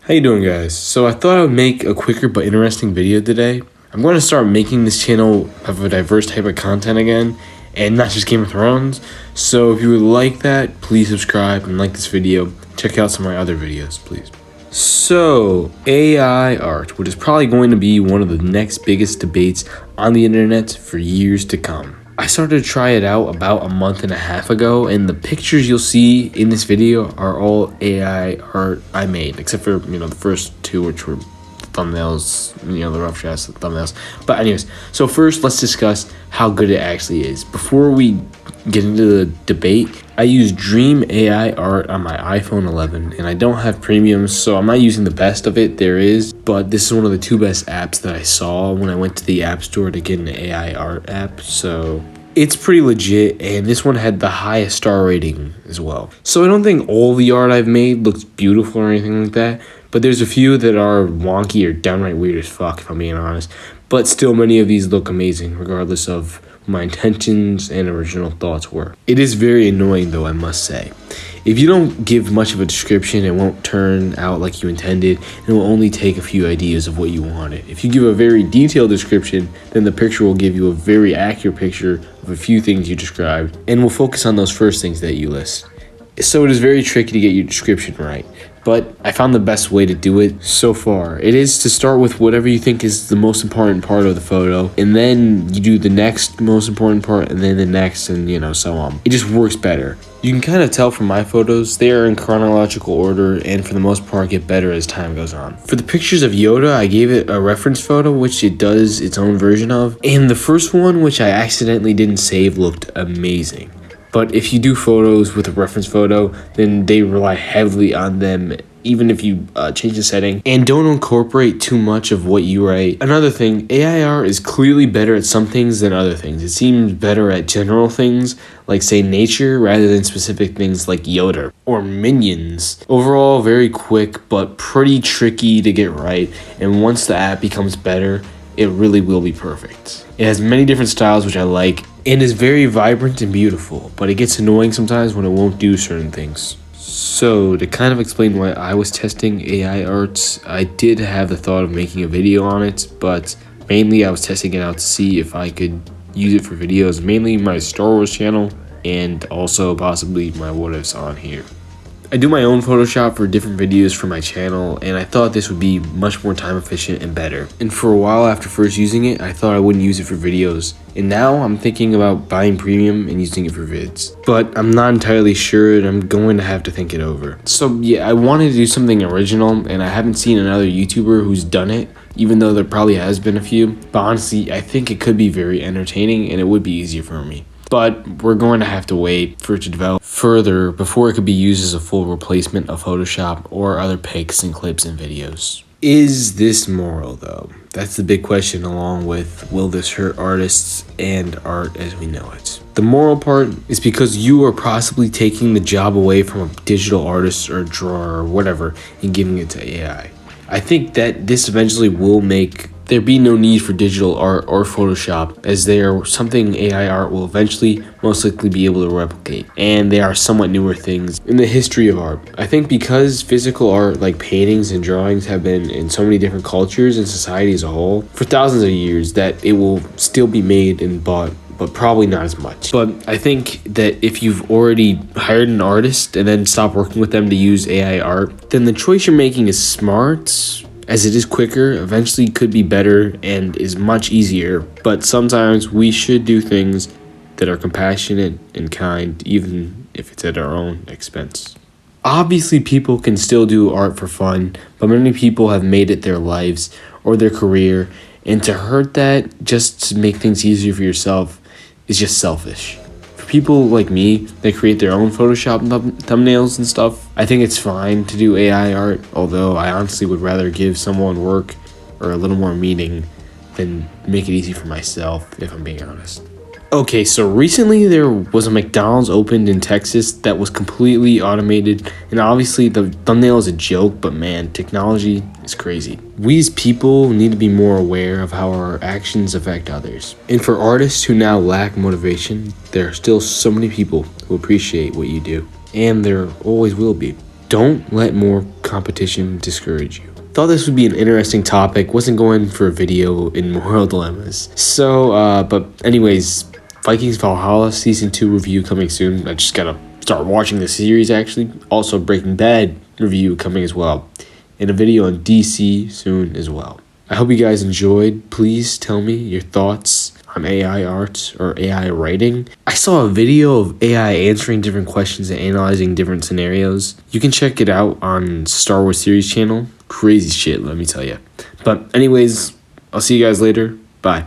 How you doing, guys? So I thought I would make a quicker but interesting video today. I'm going to start making this channel of a diverse type of content again, and not just Game of Thrones. So if you would like that, please subscribe and like this video. Check out some of my other videos, please. So, AI art, which is probably going to be one of the next biggest debates on the internet for years to come. I started to try it out about a month and a half ago, and the pictures you'll see in this video are all AI art I made, except for, the first two, which were thumbnails, the rough drafts of thumbnails. But anyways, so first let's discuss how good it actually is. Before we get into the debate, I use Dream AI art on my iPhone 11, and I don't have premium, so I'm not using the best of it there is, but this is one of the two best apps that I saw when I went to the app store to get an AI art app, so it's pretty legit, and this one had the highest star rating as well. So I don't think all the art I've made looks beautiful or anything like that, but there's a few that are wonky or downright weird as fuck, if I'm being honest. But still, many of these look amazing, regardless of what my intentions and original thoughts were. It is very annoying, though, I must say. If you don't give much of a description, it won't turn out like you intended, and it will only take a few ideas of what you wanted. If you give a very detailed description, then the picture will give you a very accurate picture of a few things you described, and will focus on those first things that you list. So it is very tricky to get your description right, but I found the best way to do it so far. It is to start with whatever you think is the most important part of the photo, and then you do the next most important part, and then the next, and so on. It just works better. You can kind of tell from my photos, they are in chronological order, and for the most part get better as time goes on. For the pictures of Yoda, I gave it a reference photo, which it does its own version of, and the first one, which I accidentally didn't save, looked amazing. But if you do photos with a reference photo, then they rely heavily on them, even if you change the setting. And don't incorporate too much of what you write. Another thing, AI art is clearly better at some things than other things. It seems better at general things, like say nature, rather than specific things like Yoda or minions. Overall, very quick, but pretty tricky to get right. And once the app becomes better, it really will be perfect. It has many different styles, which I like, and is very vibrant and beautiful, but it gets annoying sometimes when it won't do certain things. So to kind of explain why I was testing AI arts, I did have the thought of making a video on it, but mainly I was testing it out to see if I could use it for videos, mainly my Star Wars channel and also possibly my what ifs on here. I do my own Photoshop for different videos for my channel, and I thought this would be much more time efficient and better. And for a while after first using it, I thought I wouldn't use it for videos. And now I'm thinking about buying premium and using it for vids. But I'm not entirely sure, and I'm going to have to think it over. So yeah, I wanted to do something original, and I haven't seen another YouTuber who's done it, even though there probably has been a few. But honestly, I think it could be very entertaining, and it would be easier for me. But we're going to have to wait for it to develop further before it could be used as a full replacement of Photoshop or other pics and clips and videos. Is this moral, though? That's the big question, along with will this hurt artists and art as we know it? The moral part is because you are possibly taking the job away from a digital artist or drawer or whatever and giving it to AI. I think that this eventually will make there be no need for digital art or Photoshop, as they are something AI art will eventually most likely be able to replicate, and they are somewhat newer things in the history of art. I think because physical art like paintings and drawings have been in so many different cultures and society as a whole for thousands of years, that it will still be made and bought, but probably not as much. But I think that if you've already hired an artist and then stopped working with them to use AI art, then the choice you're making is smart, as it is quicker, eventually could be better, and is much easier. But sometimes we should do things that are compassionate and kind, even if it's at our own expense. Obviously, people can still do art for fun, but many people have made it their lives or their career, and to hurt that just to make things easier for yourself is just selfish. For people like me that create their own Photoshop thumbnails and stuff, I think it's fine to do AI art, although I honestly would rather give someone work or a little more meaning than make it easy for myself, if I'm being honest. Okay, so recently there was a McDonald's opened in Texas that was completely automated, and obviously the thumbnail is a joke, but man, technology is crazy. We as people need to be more aware of how our actions affect others. And for artists who now lack motivation, there are still so many people who appreciate what you do, and there always will be. Don't let more competition discourage you. Thought this would be an interesting topic. Wasn't going for a video in Moral Dilemmas. So, but anyways, Vikings Valhalla Season 2 review coming soon. I just gotta start watching the series, actually. Also, Breaking Bad review coming as well. And a video on DC soon as well. I hope you guys enjoyed. Please tell me your thoughts on AI art or AI writing. I saw a video of AI answering different questions and analyzing different scenarios. You can check it out on Star Wars series channel. Crazy shit, let me tell you. But anyways, I'll see you guys later. Bye.